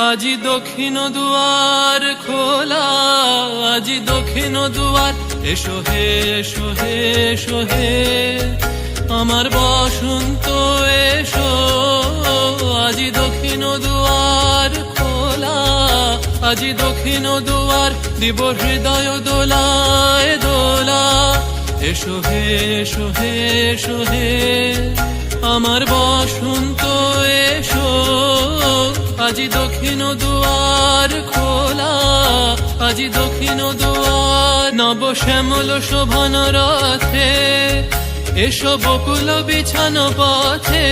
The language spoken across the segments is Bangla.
আজি দক্ষিণ দুয়ার খোলা, আজি দক্ষিণ দুয়ার, এসো হে এসো হে এসো হে আমার বসন্ত এসো। আজি দক্ষিণ দুয়ার খোলা, আজি দক্ষিণ দুয়ার, দিব হৃদয় দোলায় দোলা। এসো হে এসো হে এসো হে আমার বসন্ত এসো। আজি দক্ষিণ দুয়ার খোলা, আজি দক্ষিণ দুয়ার। নব শ্যামল শোভন রথে এসো বকুল বিছানো পথে,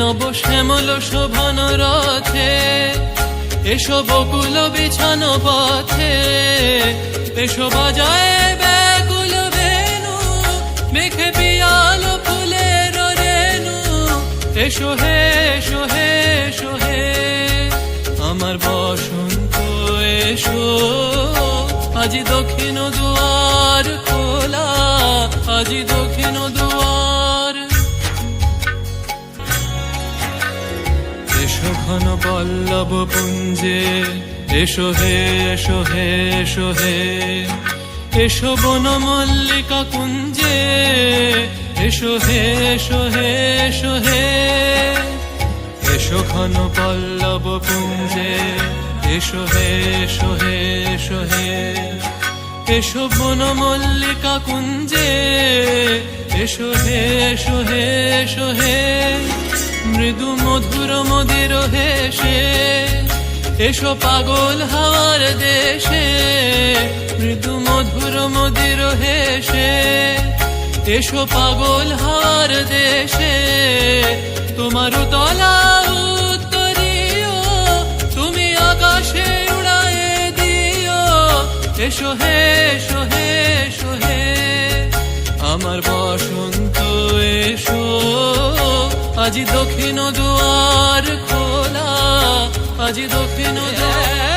নব শ্যামল শোভন রথে এসো বকুল বিছানো পথে। এসো বাজায় ব্যাকুল বেনু, মেঘে পিয়াল ফুলের রেণু। এসো হে এসো হে এসো হে আমার বসন্ত এসো। আজি দক্ষিণ দুয়ার খোলা, আজি দক্ষিণ দুয়ার। এসো ঘন পল্লব পুঞ্জে, এসো হে এসো হে এসো হে এসো বন মল্লিকা কুঞ্জে। এসো হে এসো হে এসো হে এসো ঘন পল্লব পুঞ্জে, এসো হে এসো হে এসো হে এসো বন মল্লিকা কুঞ্জে। এসো হে এসো হে এসো হে মৃদু মধুর মদির হেসে। এসো পাগল হাওয়ার দেশে, মৃদু মধুর মদির হেসে। এসো পাগল হাওয়ার দেশে, তোমার তলা উত্তরীয়, তুমি আকাশে উড়ায়ে দিও। এসো হে এসো হে এসো হে আমার বসন্ত এসো। আজি দক্ষিণ দুয়ার খোলা, আজি দক্ষিণ দুয়ার।